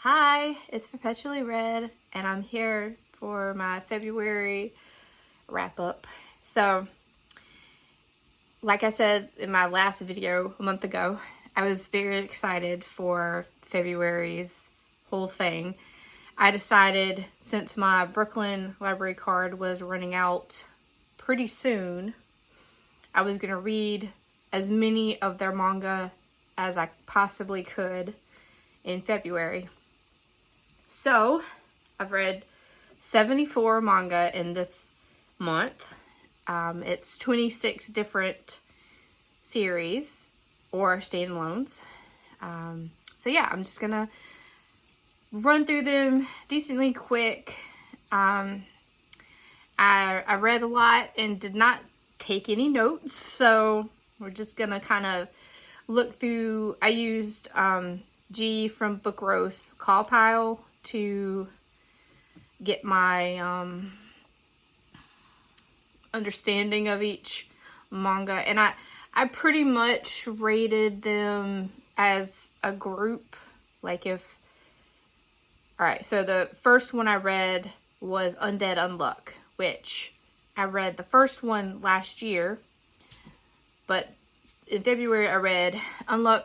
Hi, it's Perpetually Red, and I'm here for my February wrap-up. So, like I said in my last video a month ago, I was very excited for February's whole thing. I decided, since my Brooklyn library card was running out pretty soon, I was going to read as many of their manga as I possibly could in February. So, I've read 74 manga in this month. It's 26 different series or standalones. So yeah, I'm just gonna run through them decently quick. I read a lot and did not take any notes, so we're just gonna kind of look through. I used G from Book Roast CAWPILE to get my understanding of each manga, and I pretty much rated them as a group. Like if, alright, so the first one I read was Undead Unluck, which I read the first one last year, but in February I read Undead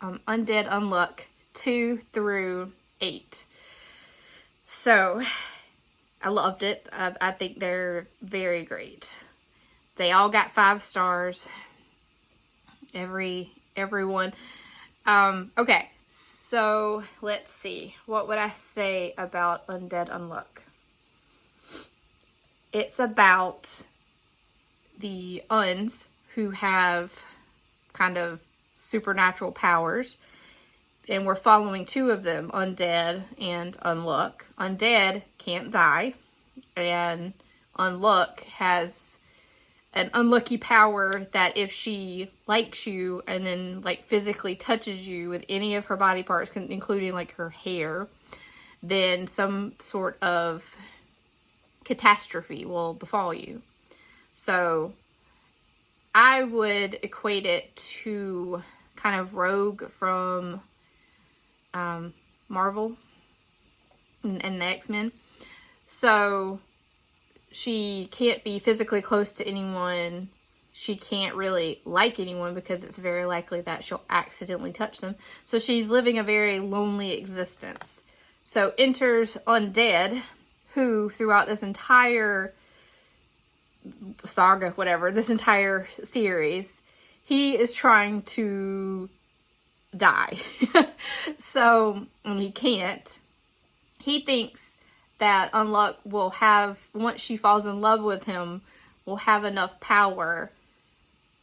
Unluck 2 through 8. So, I loved it. I think they're very great. They all got 5 stars. Everyone. Okay, so let's see. What would I say about Undead Unluck? It's about the Uns who have kind of supernatural powers. And we're following 2 of them, Undead and Unluck. Undead can't die, and Unluck has an unlucky power that if she likes you and then like physically touches you with any of her body parts, including like her hair, then some sort of catastrophe will befall you. So I would equate it to kind of Rogue from Marvel and the X-Men. So she can't be physically close to anyone. She can't really like anyone because it's very likely that she'll accidentally touch them. So she's living a very lonely existence. So enters Undead, who throughout this entire saga, whatever, this entire series, he is trying to die. So, and he can't. He thinks that Unluck will have, once she falls in love with him, will have enough power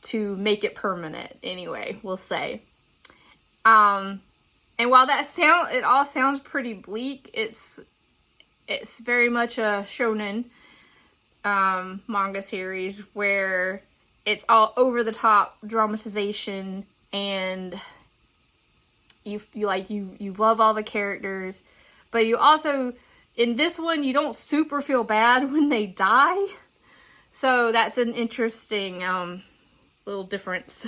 to make it permanent, anyway, we'll say. And while it all sounds pretty bleak, it's very much a shonen manga series where it's all over the top dramatization, and you love all the characters, but you also, in this one, you don't super feel bad when they die. So that's an interesting little difference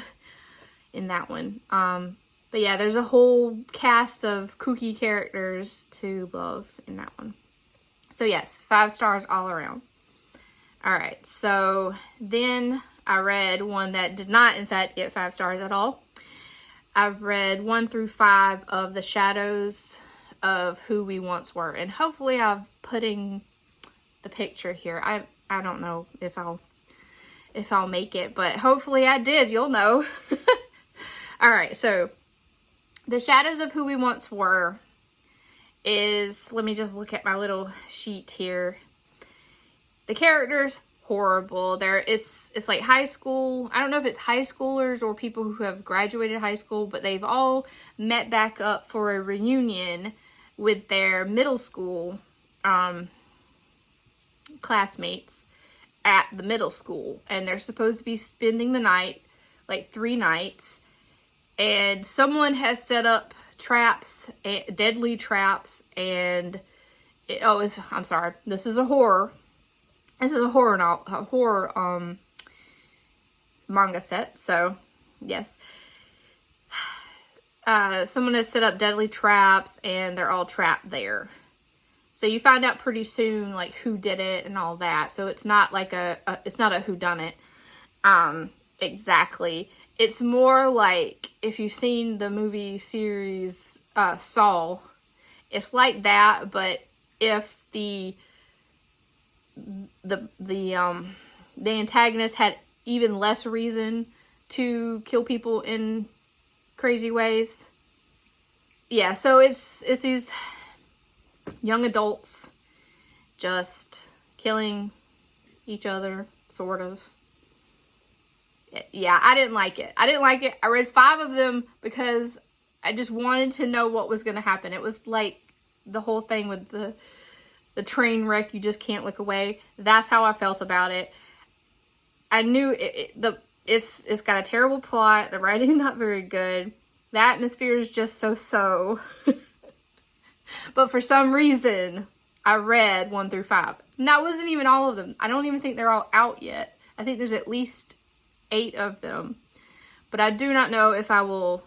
in that one. But yeah, there's a whole cast of kooky characters to love in that one. So yes, 5 stars all around. Alright, so then I read one that did not, in fact, get 5 stars at all. I've read 1 through 5 of The Shadows of Who We Once Were. And hopefully I'm putting the picture here. I don't know if I'll make it, but hopefully I did. You'll know. Alright, so The Shadows of Who We Once Were is, let me just look at my little sheet here. The characters, horrible. It's like high school. I don't know if it's high schoolers or people who have graduated high school, but they've all met back up for a reunion with their middle school classmates at the middle school, and they're supposed to be spending the night, like 3 nights, and someone has set up traps, deadly traps, and I'm sorry, this is a horror. This is a horror manga set, so yes. someone has set up deadly traps and they're all trapped there. So you find out pretty soon, like, who did it and all that. So it's not like it's not a whodunit, exactly. It's more like, if you've seen the movie series, Saw, it's like that, but if the antagonist had even less reason to kill people in crazy ways. Yeah, so it's these young adults just killing each other, sort of. Yeah, I didn't like it. I read 5 of them because I just wanted to know what was going to happen. It was like the whole thing with the train wreck, you just can't look away. That's how I felt about it. I knew it's got a terrible plot. The writing's not very good. The atmosphere is just so. But for some reason, I read 1 through 5. And that wasn't even all of them. I don't even think they're all out yet. I think there's at least 8 of them. But I do not know if I will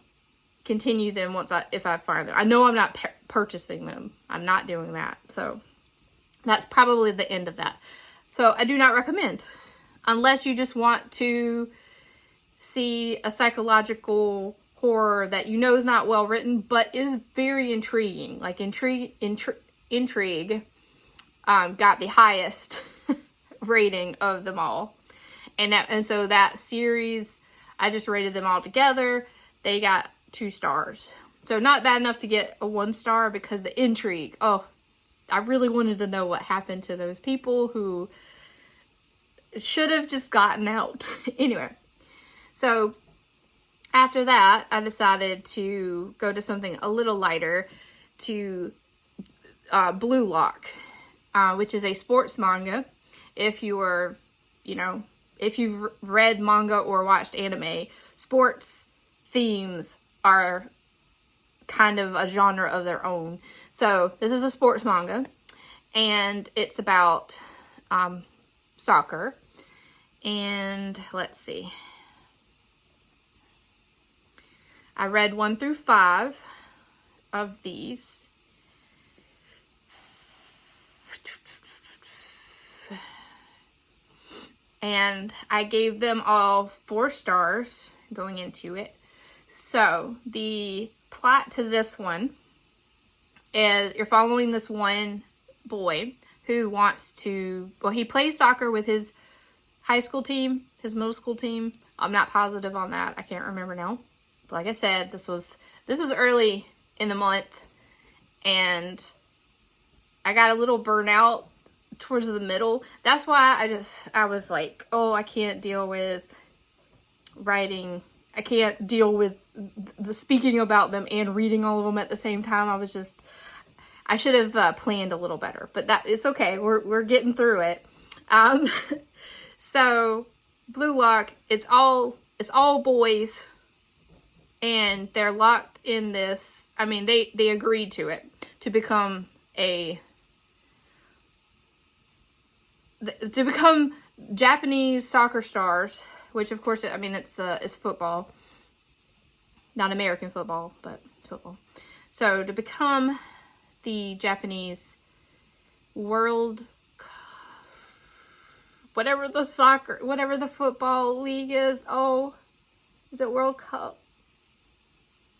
continue them if I find them. I know I'm not purchasing them. I'm not doing that. So that's probably the end of that. So I do not recommend. Unless you just want to see a psychological horror that you know is not well written, but is very intriguing. Like Intrigue got the highest rating of them all. And so that series, I just rated them all together. They got 2 stars. So not bad enough to get a 1 star, because the intrigue, oh, I really wanted to know what happened to those people who should have just gotten out. Anyway, so after that, I decided to go to something a little lighter, to Blue Lock, which is a sports manga. If you were, if you've read manga or watched anime, sports themes are kind of a genre of their own. So this is a sports manga, and it's about soccer. And let's see. I read 1 through 5 of these. And I gave them all 4 stars going into it. So the plot to this one is you're following this one boy who wants to, well, he plays soccer with his high school team, his middle school team. I'm not positive on that. I can't remember now. But like I said, this was early in the month, and I got a little burnout towards the middle. That's why I was like, oh, I can't deal with writing. I can't deal with the speaking about them and reading all of them at the same time. I should have planned a little better, but that is okay. We're getting through it. So Blue Lock, it's all boys, and they're locked in this. I mean, they agreed to it, to become Japanese soccer stars, which of course, I mean, it's football, not American football, but football. So to become the Japanese world, whatever the football league is. Oh, is it World Cup?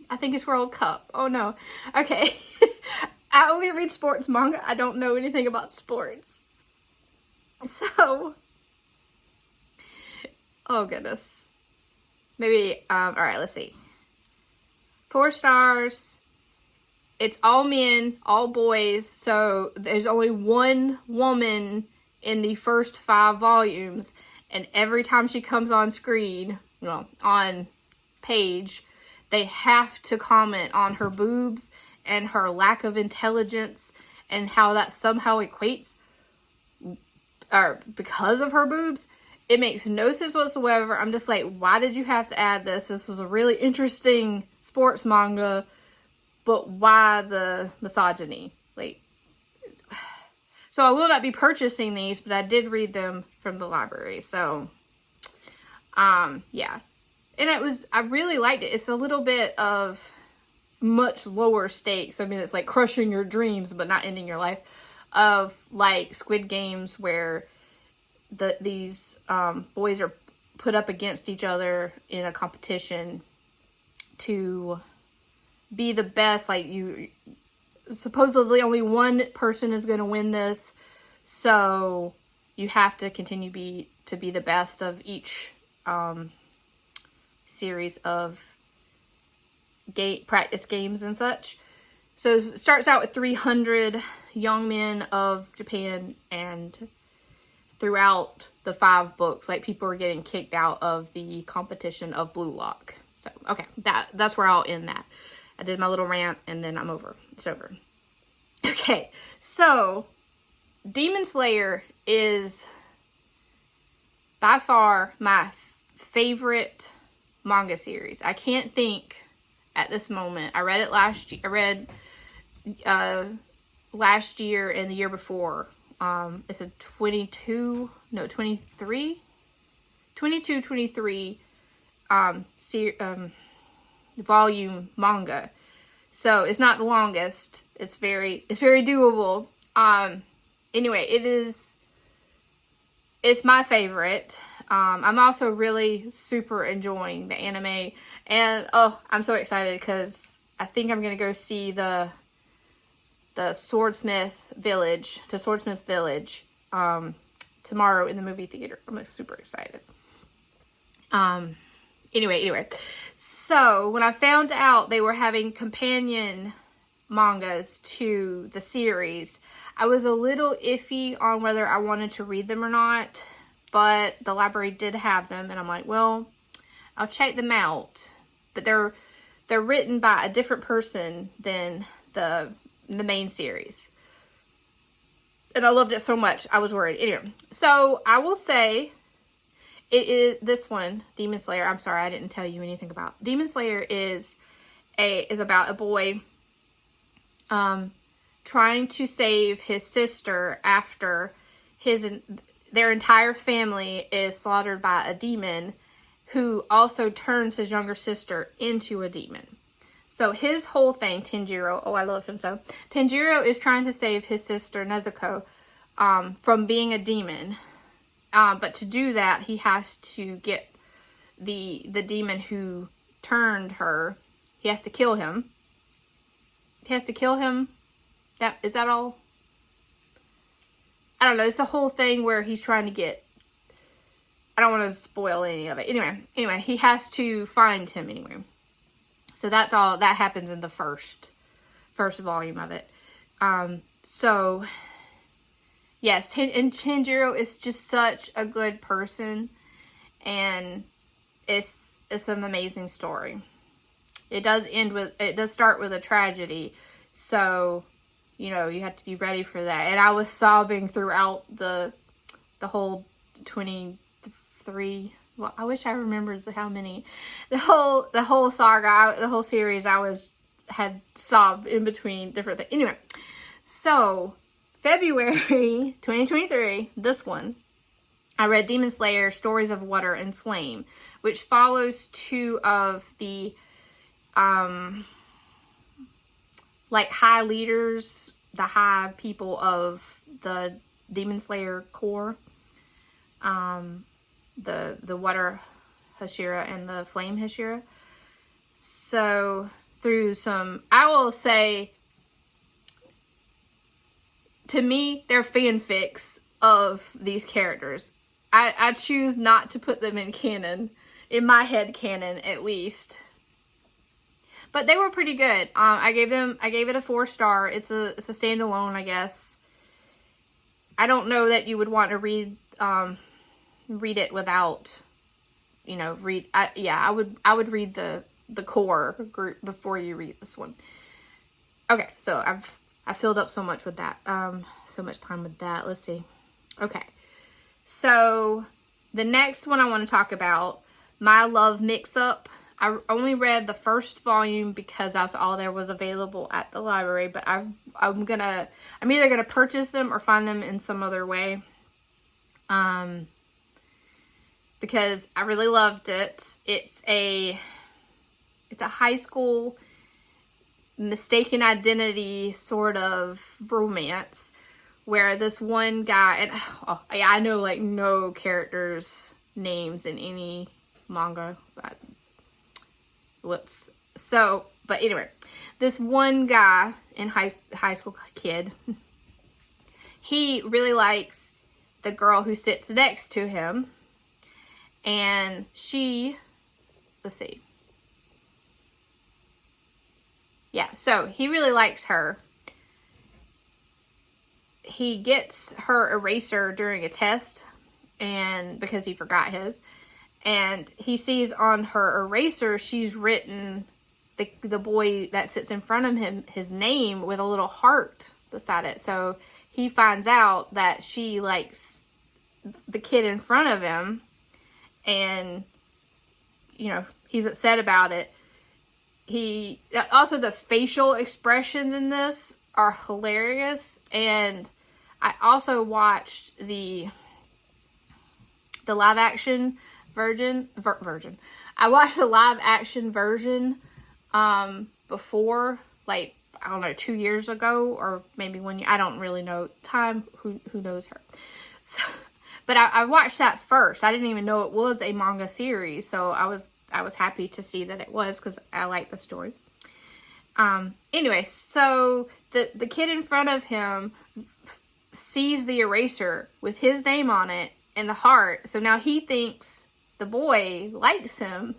I think it's World Cup. Oh no. Okay. I only read sports manga. I don't know anything about sports. So, oh goodness. Maybe, alright, let's see. 4 stars. It's all men, all boys, so there's only 1 woman in the first 5 volumes, and every time she comes on screen, on page, they have to comment on her boobs and her lack of intelligence, and how that somehow equates, or because of her boobs. It makes no sense whatsoever. I'm just like, why did you have to add this? This was a really interesting sports manga, but why the misogyny? Like, so I will not be purchasing these, but I did read them from the library. So, yeah. And I really liked it. It's a little bit of much lower stakes. I mean, it's like crushing your dreams, but not ending your life. Of like Squid Games, where these boys are put up against each other in a competition to be the best. Like, you supposedly only one person is going to win this, so you have to continue to be the best of each series of practice games and such. So it starts out with 300 young men of Japan, and throughout the 5 books, like, people are getting kicked out of the competition of Blue Lock. So, okay, that's where I'll end that. I did my little rant, and then I'm over. It's over. Okay, so Demon Slayer is by far my favorite manga series. I can't think at this moment. I read it last year. I read last year and the year before. It's a 23 volume manga. So it's not the longest. It's very doable. Anyway, it's my favorite. I'm also really super enjoying the anime, and I'm so excited because I think I'm gonna go see the Swordsmith Village tomorrow in the movie theater. I'm super excited. Anyway, so when I found out they were having companion mangas to the series, I was a little iffy on whether I wanted to read them or not, but the library did have them, and I'm like, well, I'll check them out. But they're written by a different person than the main series, and I loved it so much I was worried. Anyway, so I will say it is this one, Demon Slayer. I'm sorry, I didn't tell you anything about Demon Slayer. Is about a boy trying to save his sister after their entire family is slaughtered by a demon who also turns his younger sister into a demon. So his whole thing, Tanjiro, I love him so. Tanjiro is trying to save his sister Nezuko from being a demon. But to do that, he has to get the demon who turned her. He has to kill him. Is that all? I don't know. It's a whole thing where he's trying to get... I don't want to spoil any of it. Anyway, he has to find him anyway. So that's all that happens in the first volume of it. So yes, and Tanjiro is just such a good person, and it's an amazing story. It does start with a tragedy, so you have to be ready for that. And I was sobbing throughout the whole 23. Well, I wish I remembered how many. The whole saga, the whole series, had sobbed in between different things. Anyway, so February 2023, this one, I read Demon Slayer: Stories of Water and Flame, which follows 2 of the like high leaders, the high people of the Demon Slayer Corps. The Water Hashira and the Flame Hashira. So through I will say, to me, they're fanfics of these characters. I choose not to put them in canon, in my head canon at least. But they were pretty good. I gave it a 4-star. It's a standalone, I guess. I don't know that you would want to read it without, I would read the core group before you read this one. Okay, so I filled up so much with that, so much time with that. Let's see. Okay, so the next one I want to talk about, My Love Mix-Up. I only read the first volume because that's all there was available at the library, but I'm either gonna purchase them or find them in some other way. Because I really loved it. It's a high school mistaken identity sort of romance where this one guy, and I know like no characters' names in any manga. Whoops. So, but anyway, this one guy in high school kid, he really likes the girl who sits next to him, and she, let's see. Yeah, so he really likes her. He gets her eraser during a test, and because he forgot his, and he sees on her eraser she's written the boy that sits in front of him, his name, with a little heart beside it. So he finds out that she likes the kid in front of him, and you know, he's upset about it. He also, the facial expressions in this are hilarious, and I also watched the live action version. I watched the live action version before, like, I don't know, 2 years ago, or maybe 1 year. I don't really know time. Who knows her? So, but I watched that first. I didn't even know it was a manga series, so I was happy to see that it was, because I like the story. Anyway, so the kid in front of him sees the eraser with his name on it and the heart. So now he thinks the boy likes him.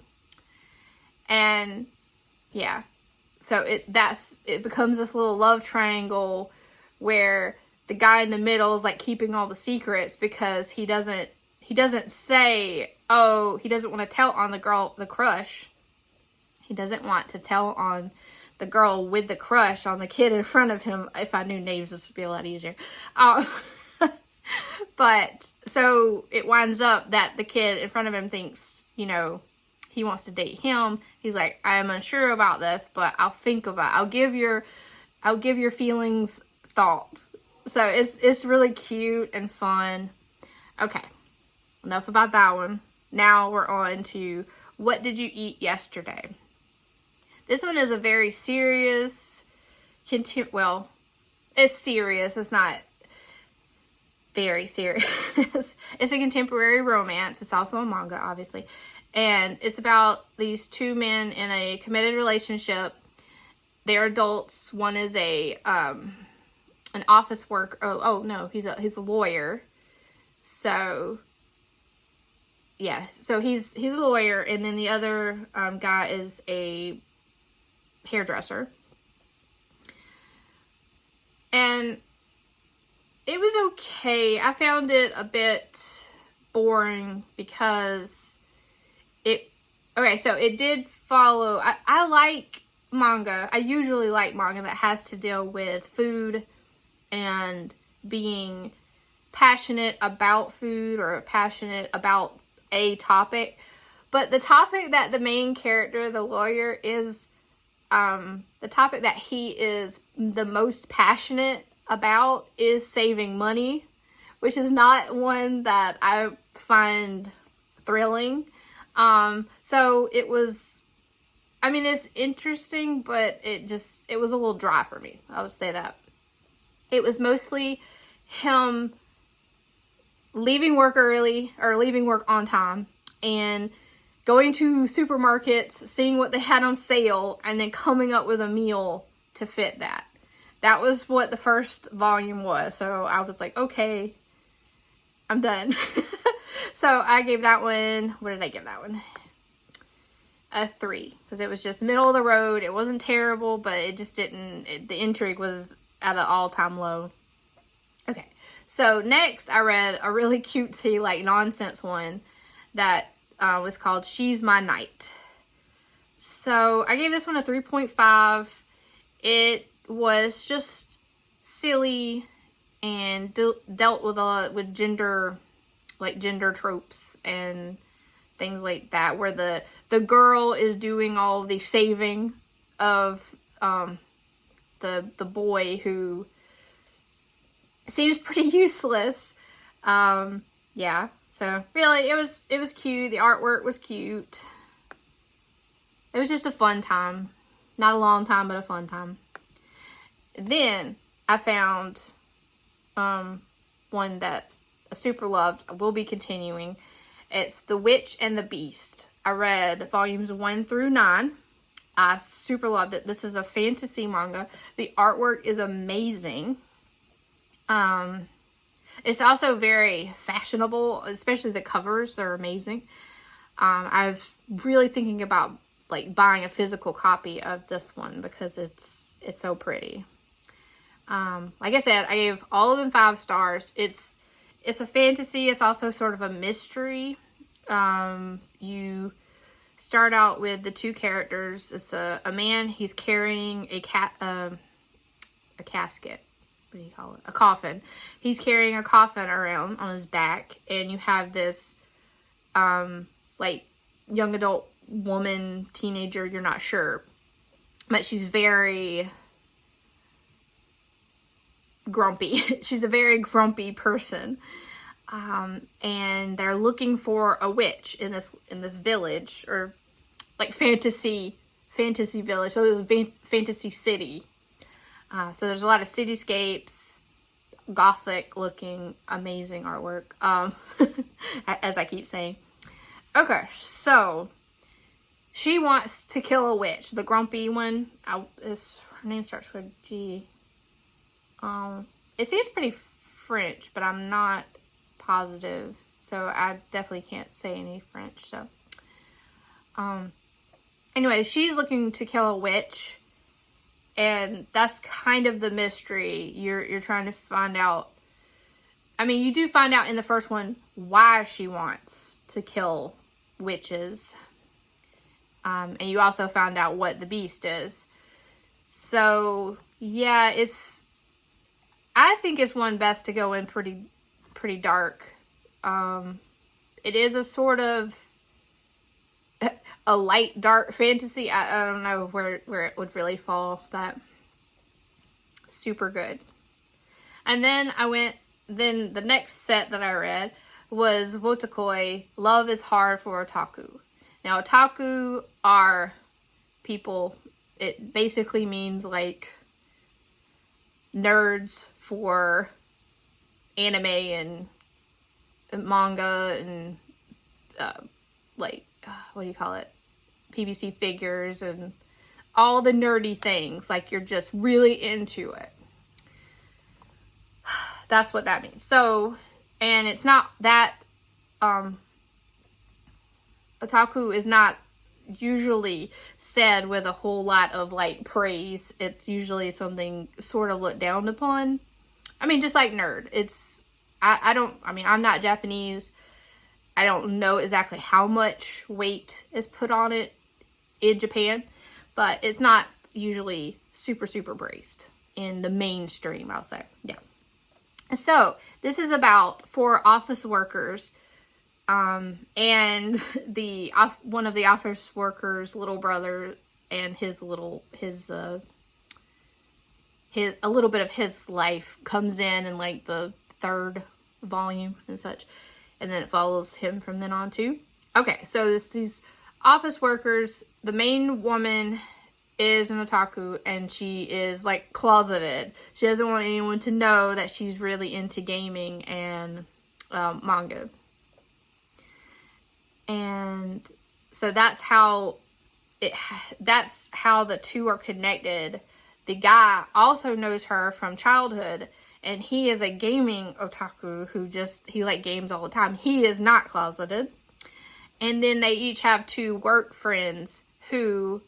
And yeah, so it becomes this little love triangle where the guy in the middle is like keeping all the secrets, because he doesn't say, oh, he doesn't want to tell on the girl, the crush. He doesn't want to tell on the girl with the crush on the kid in front of him. If I knew names, this would be a lot easier. But so it winds up that the kid in front of him thinks, you know, he wants to date him. He's like, I'm unsure about this, but I'll think about it. I'll give your feelings thought. So it's really cute and fun. Okay, enough about that one. Now we're on to What Did You Eat Yesterday? This one is a very serious, well, it's serious. It's not very serious. It's a contemporary romance. It's also a manga, obviously. And it's about these two men in a committed relationship. They're adults. One is an office worker. Oh no, he's a lawyer. So yeah, so he's a lawyer, and then the other guy is a hairdresser. And it was okay. I found it a bit boring because so it did follow. I like manga. I usually like manga that has to deal with food and being passionate about food or passionate about a topic. But the topic that the main character, the lawyer, is the topic that he is the most passionate about is saving money, which is not one that I find thrilling. So it was, I mean, it's interesting, but it was a little dry for me. I would say that. It was mostly him leaving work early, or leaving work on time, and going to supermarkets, seeing what they had on sale, and then coming up with a meal to fit that. That was what the first volume was. So I was like, okay, I'm done. So I gave that one, what did I give that one? A 3. Because it was just middle of the road. It wasn't terrible, but it just didn't, the intrigue was at an all-time low. Okay, so next I read a really cutesy, like, nonsense one that was called She's My Knight. So I gave this one a 3.5. It was just silly and dealt with gender tropes and things like that, where the girl is doing all the saving of the boy, who seems pretty useless. Yeah, so really it was cute. The artwork was cute. It was just a fun time. Not a long time, but a fun time. Then I found one that I super loved. I will be continuing. It's The Witch and the Beast. I read volumes 1 through 9. I super loved it. This is a fantasy manga. The artwork is amazing. It's also very fashionable, especially the covers. They're amazing. I've really thinking about like buying a physical copy of this one because it's so pretty. Like I said, I gave all of them 5 stars. It's a fantasy. It's also sort of a mystery. You start out with the 2 characters. It's a man. He's carrying a casket. What do you call it? A coffin. He's carrying a coffin around on his back, and you have this like young adult woman, teenager, you're not sure, but she's very grumpy. She's a very grumpy person, and they're looking for a witch in this village, or like fantasy village. So there's a fantasy city. So there's a lot of cityscapes, gothic looking, amazing artwork, as I keep saying. Okay, so she wants to kill a witch. The grumpy one, her name starts with G. It seems pretty French, but I'm not positive, so I definitely can't say any French. So, anyway, she's looking to kill a witch. And that's kind of the mystery. You're trying to find out. I mean, you do find out in the first one why she wants to kill witches. And you also found out what the beast is. So, yeah, I think it's one best to go in pretty dark. It is a sort of a light dark fantasy. I don't know where it would really fall, but super good. And then then the next set that I read was Wotakoi, Love is Hard for Otaku. Now, otaku are people, it basically means like nerds for anime and manga and like, what do you call it? PVC figures and all the nerdy things. Like, you're just really into it. That's what that means. So, and it's not that, otaku is not usually said with a whole lot of, like, praise. It's usually something sort of looked down upon. I mean, just like nerd. I'm not Japanese. I don't know exactly how much weight is put on it in Japan, but it's not usually super braced in the mainstream, I'll say. Yeah. So this is about 4 office workers, and one of the office workers' little brother and a little bit of his life comes in like the 3rd volume and such. And then it follows him from then on too. Okay, so these office workers, the main woman is an otaku, and she is like closeted. She doesn't want anyone to know that she's really into gaming and manga. And so that's how the 2 are connected. The guy also knows her from childhood, and he is a gaming otaku he like games all the time. He is not closeted. And then they each have 2 work friends who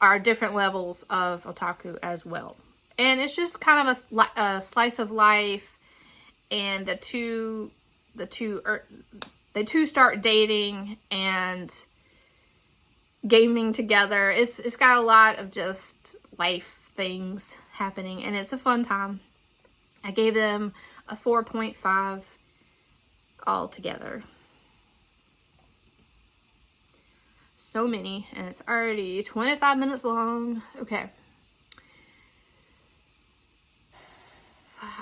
are different levels of otaku as well. And it's just kind of a slice of life. And the two start dating and gaming together. It's got a lot of just life things happening, and it's a fun time. I gave them a 4.5 altogether. So many, and it's already 25 minutes long. Okay.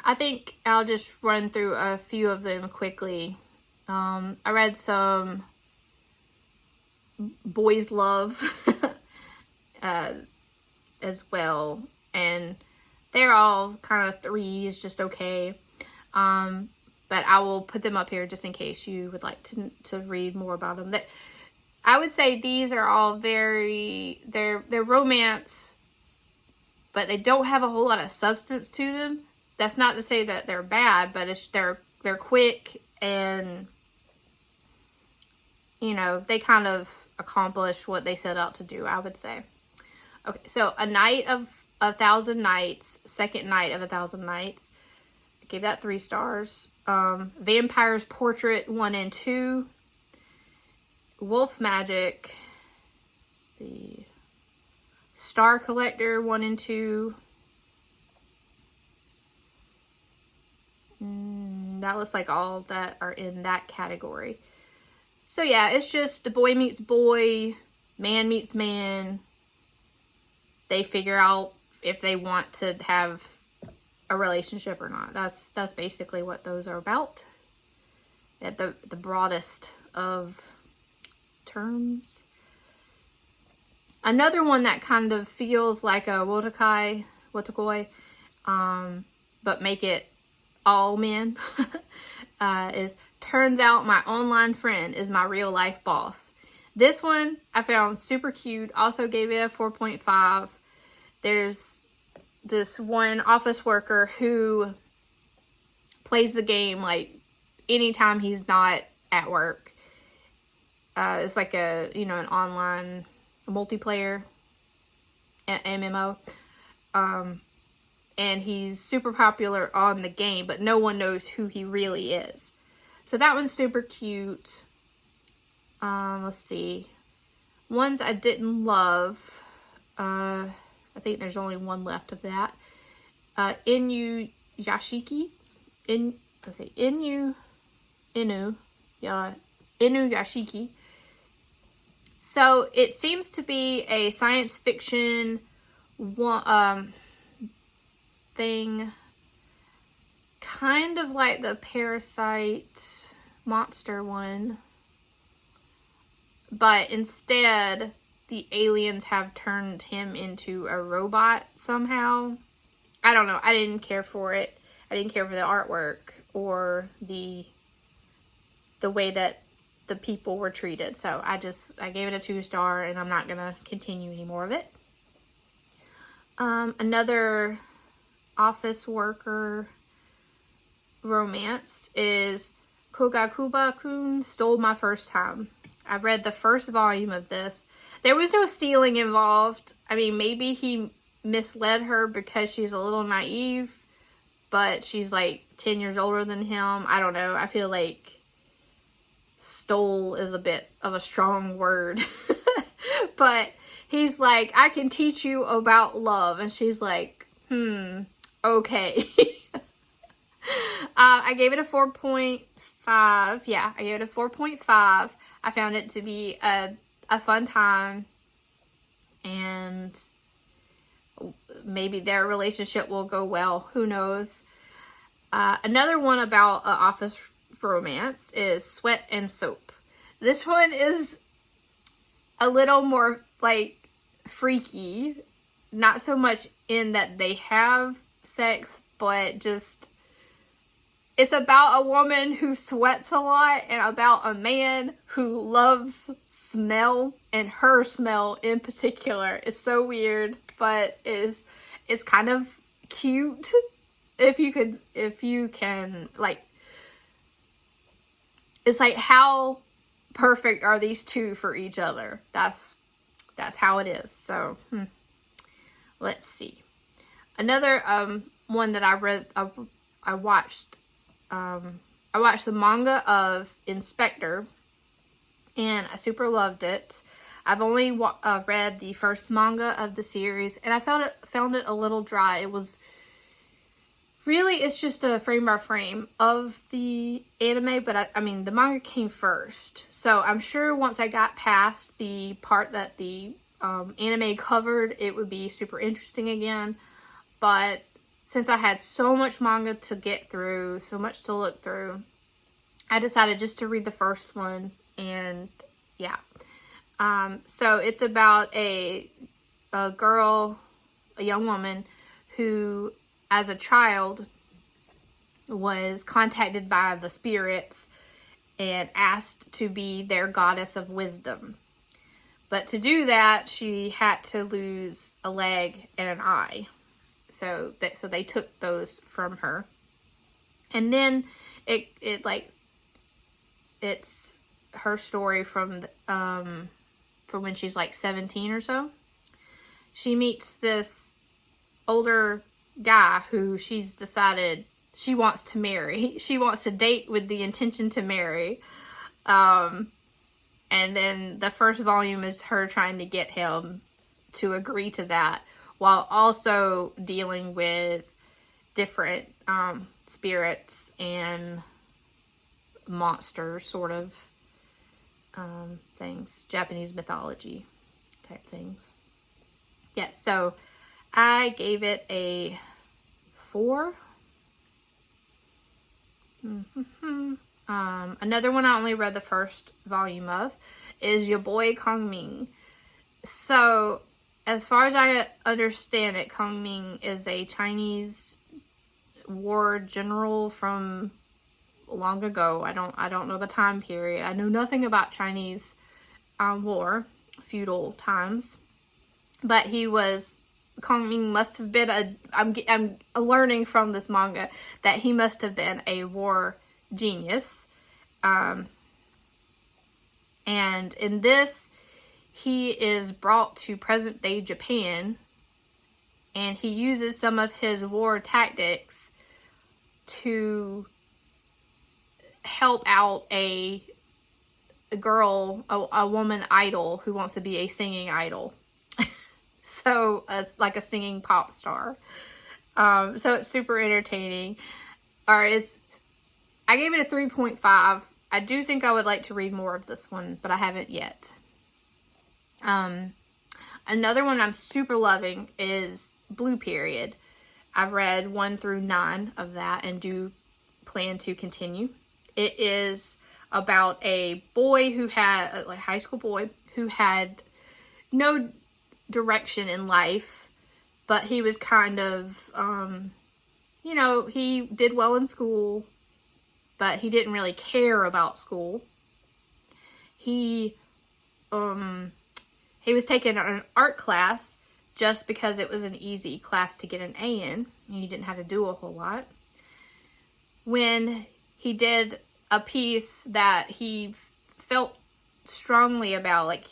I think I'll just run through a few of them quickly. I read some Boys Love. as well. And they're all kind of 3s, just okay. But I will put them up here just in case you would like to read more about them. That I would say these are all they're romance, but they don't have a whole lot of substance to them. That's not to say that they're bad, but they're quick, and you know, they kind of accomplish what they set out to do, I would say. Okay, so A Night of 1,000 Nights, Second Night of 1,000 Nights. I gave that 3 stars. Vampire's Portrait 1 and 2. Wolf Magic. Let's see. Star Collector 1 and 2. That looks like all that are in that category. So yeah, it's just the boy meets boy, man meets man. They figure out if they want to have a relationship or not. That's basically what those are about. At the broadest of terms. Another one that kind of feels like a Wotakoi, but make it all men, is Turns Out My Online Friend Is My Real Life Boss. This one I found super cute. Also gave it a 4.5. There's this one office worker who plays the game like anytime he's not at work. It's like an online multiplayer MMO. And he's super popular on the game, but no one knows who he really is. So that was super cute. Let's see. Ones I didn't love. I think there's only one left of that. Inuyashiki. Inuyashiki. So it seems to be a science fiction thing, kind of like the Parasite monster one, but instead the aliens have turned him into a robot somehow. I don't know. I didn't care for it. I didn't care for the artwork or the way that the people were treated. So I gave it a 2-star, and I'm not gonna continue any more of it. Another office worker romance is Koigakubu-kun Stole My First Time. I read the first volume of this. There was no stealing involved. I mean, maybe he misled her because she's a little naive, but she's like 10 years older than him. I don't know. I feel like stole is a bit of a strong word. But he's like, I can teach you about love. And she's like, okay. I gave it a 4.5. Yeah, I gave it a 4.5. I found it to be a fun time. And maybe their relationship will go well. Who knows? Another one about office romance is Sweat and Soap. This one is a little more like freaky. Not so much in that they have sex, but just it's about a woman who sweats a lot and about a man who loves smell, and her smell in particular is so weird, but it's kind of cute if you can like, it's like how perfect are these two for each other. That's how it is. So let's see. Another one that I read, I watched the manga of Spectre, and I super loved it. I've only read the first manga of the series, and I found it a little dry. It was really, it's just a frame by frame of the anime, but I mean the manga came first, so I'm sure once I got past the part that the anime covered, it would be super interesting again. But since I had so much manga to get through, so much to look through, I decided just to read the first one, and yeah. So it's about a girl a young woman who, as a child, was contacted by the spirits and asked to be their goddess of wisdom. But to do that, she had to lose a leg and an eye. So they took those from her. And then it's her story from when she's like 17 or so. She meets this older guy who she's decided she wants to marry. She wants to date with the intention to marry. And then the first volume is her trying to get him to agree to that, while also dealing with different spirits and monster sort of things. Japanese mythology type things. Yes, so I gave it a 4. Another one I only read the first volume of is your Boy Kongming. So, as far as I understand it, Kongming is a Chinese war general from long ago. I don't know the time period. I know nothing about Chinese war, feudal times. But Kongming must have been I'm learning from this manga that he must have been a war genius. And in this, he is brought to present day Japan, and he uses some of his war tactics to help out a girl, a woman idol who wants to be a singing idol. So, like a singing pop star. So it's super entertaining. I gave it a 3.5. I do think I would like to read more of this one, but I haven't yet. Another one I'm super loving is Blue Period. I've read 1 through 9 of that and do plan to continue. It is about a boy who had, like, high school boy who had no direction in life, but he was kind of, he did well in school, but he didn't really care about school. He was taking an art class just because it was an easy class to get an A in, and he didn't have to do a whole lot. When he did a piece that he felt strongly about, like,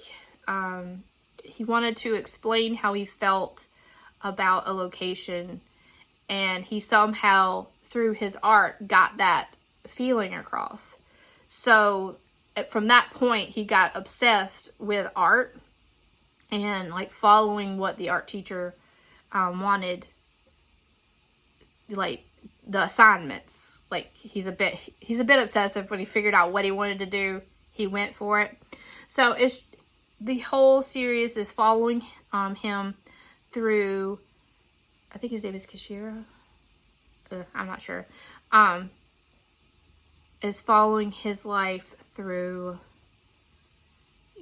he wanted to explain how he felt about a location, and he somehow, through his art, got that feeling across. So from that point, he got obsessed with art and, like, following what the art teacher wanted, like the assignments. Like, he's a bit obsessive. When he figured out what he wanted to do, he went for it. So the whole series is following him through, I think his name is Kishira. I'm not sure. Is following his life through,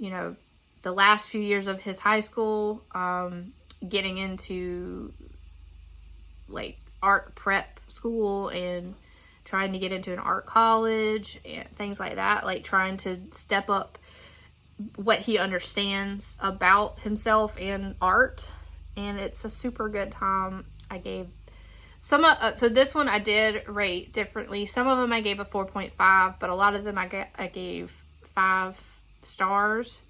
the last few years of his high school, getting into, like, art prep school and trying to get into an art college and things like that. Like, trying to step up what he understands about himself and art. And it's a super good time. I gave so this one I did rate differently. Some of them I gave a 4.5, but a lot of them I gave 5 stars.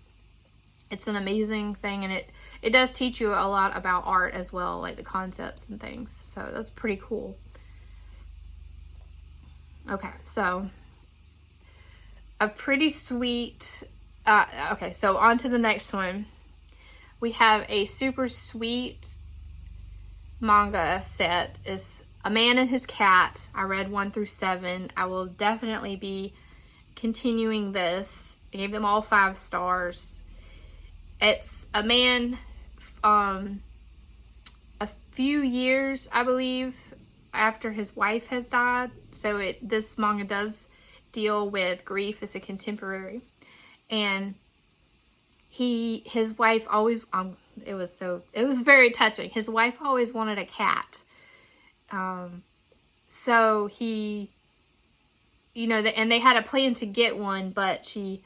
It's an amazing thing, and it does teach you a lot about art as well, like the concepts and things. So that's pretty cool. Okay, so a pretty sweet. Okay, so on to the next one. We have a super sweet manga set. Is A Man and His Cat. I read 1 through 7. I will definitely be continuing this. I gave them all 5 stars. It's a man, a few years, I believe, after his wife has died. So this manga does deal with grief as a contemporary. And his wife always, it was very touching. His wife always wanted a cat. So he, you know, and they had a plan to get one, but she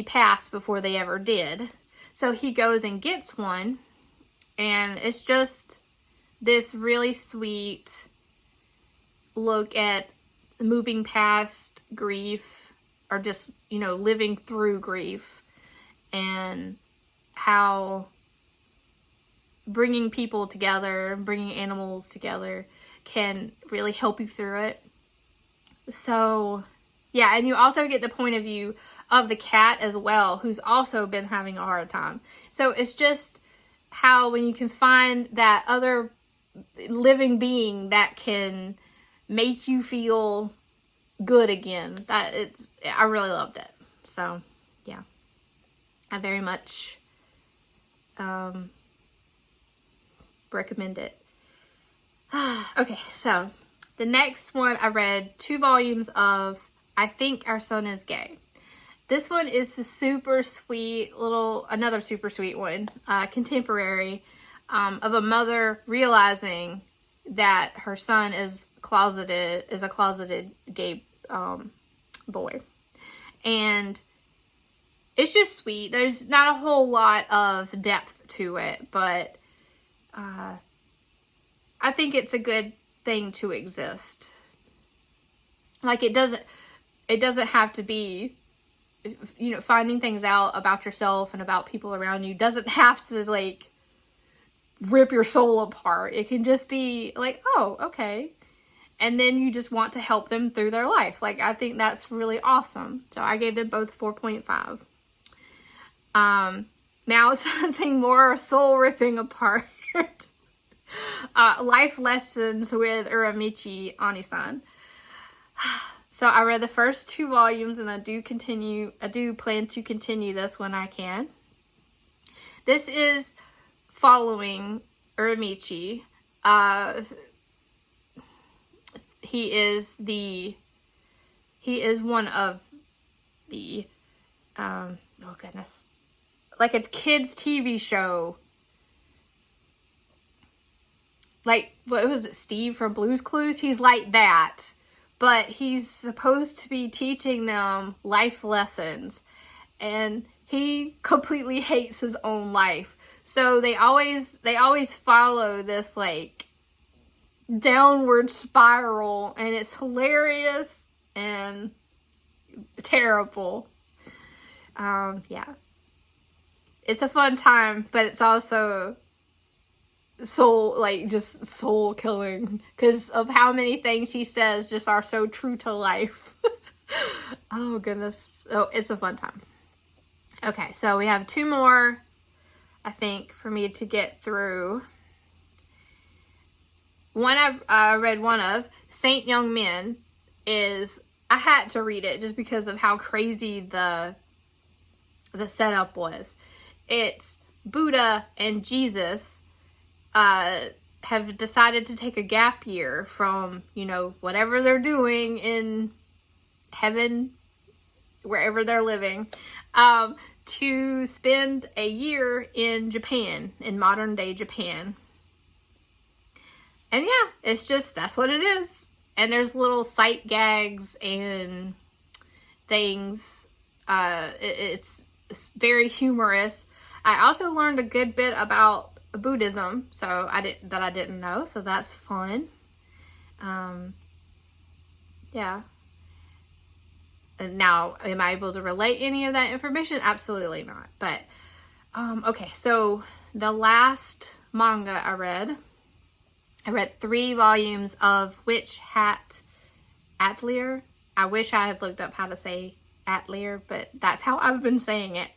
passed before they ever did. So he goes and gets one, and it's just this really sweet look at moving past grief, or just, you know, living through grief, and how bringing people together, bringing animals together can really help you through it. So, yeah, and you also get the point of view of the cat as well, who's also been having a hard time. So it's just how when you can find that other living being that can make you feel good again, I really loved it. So, yeah, I very much recommend it. Okay, so the next one I read 2 volumes of I Think Our Son Is Gay. This one is a super sweet another super sweet one, contemporary, of a mother realizing that her son is a closeted gay boy. And it's just sweet. There's not a whole lot of depth to it, but I think it's a good thing to exist. Like, it doesn't have to be, you know, finding things out about yourself and about people around you doesn't have to, like, rip your soul apart. It can just be like, oh, okay. And then you just want to help them through their life. Like, I think that's really awesome. So I gave them both 4.5. Now something more soul ripping apart. Life Lessons with Uramichi Oniisan. So I read the first 2 volumes, and I do plan to continue this when I can. This is following Uramichi. He is one of the, oh goodness, like a kid's TV show. Like, what was it, Steve from Blue's Clues? He's like that. But he's supposed to be teaching them life lessons. And he completely hates his own life. So they always follow this, like, downward spiral. And it's hilarious and terrible. Yeah. It's a fun time, but it's also soul killing, because of how many things he says just are so true to life. Oh goodness. Oh, it's a fun time. Okay, so we have 2 more, I think, for me to get through. One I read one of, Saint Young Men, I had to read it just because of how crazy the setup was. It's Buddha and Jesus have decided to take a gap year from, you know, whatever they're doing in heaven, wherever they're living, to spend a year in Japan, in modern day Japan. And yeah, that's what it is. And there's little sight gags and things. It's very humorous. I also learned a good bit about Buddhism, so I didn't know, so that's fun. Yeah. And now, am I able to relate any of that information? Absolutely not. But okay, so the last manga I read 3 volumes of Hat Atelier. I wish I had looked up how to say Atelier, but that's how I've been saying it.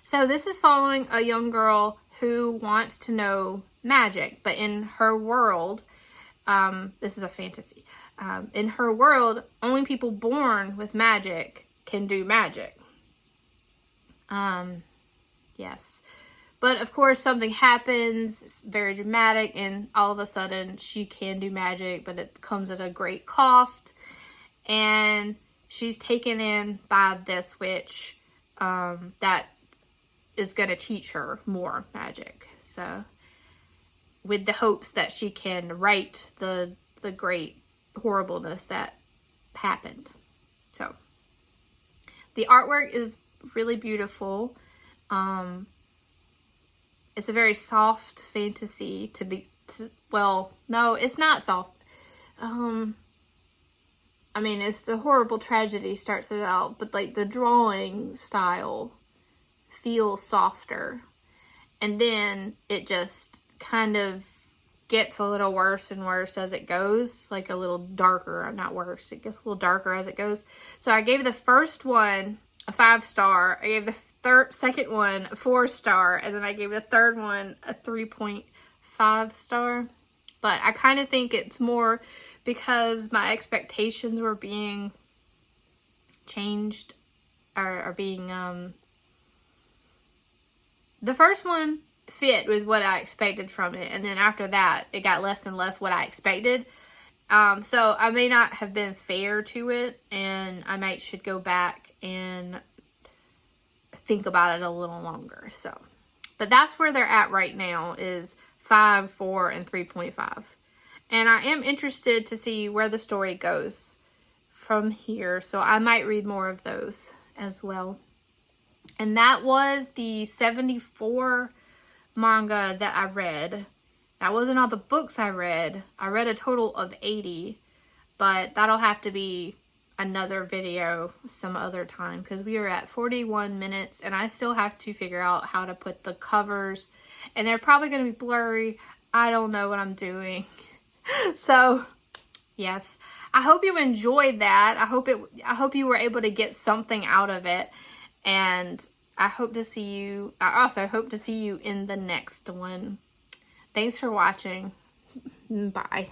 So this is following a young girl who wants to know magic, but in her world, this is a fantasy. In her world, only people born with magic can do magic. Yes. But of course, something happens, it's very dramatic, and all of a sudden she can do magic, but it comes at a great cost. And she's taken in by this witch that is going to teach her more magic. So, with the hopes that she can right the great horribleness that happened. So, the artwork is really beautiful. It's a very soft fantasy well, no, it's not soft. I mean, it's the horrible tragedy starts it out, but like the drawing style feels softer. And then it just kind of gets a little worse and worse as it goes. Like a little darker, not worse. It gets a little darker as it goes. So I gave the first one a 5-star. I gave the second one a 4-star. And then I gave the third one a 3.5 star. But I kind of think it's more because my expectations were being changed, or being, the first one fit with what I expected from it, and then after that, it got less and less what I expected, so I may not have been fair to it, and I should go back and think about it a little longer, so, but that's where they're at right now, is 5, 4, and 3.5. And I am interested to see where the story goes from here. So I might read more of those as well. And that was the 74 manga that I read. That wasn't all the books I read. I read a total of 80. But that'll have to be another video some other time. Because we are at 41 minutes. And I still have to figure out how to put the covers. And they're probably going to be blurry. I don't know what I'm doing. So, yes, I hope you enjoyed that. I hope you were able to get something out of it, and I also hope to see you in the next one. Thanks for watching. Bye.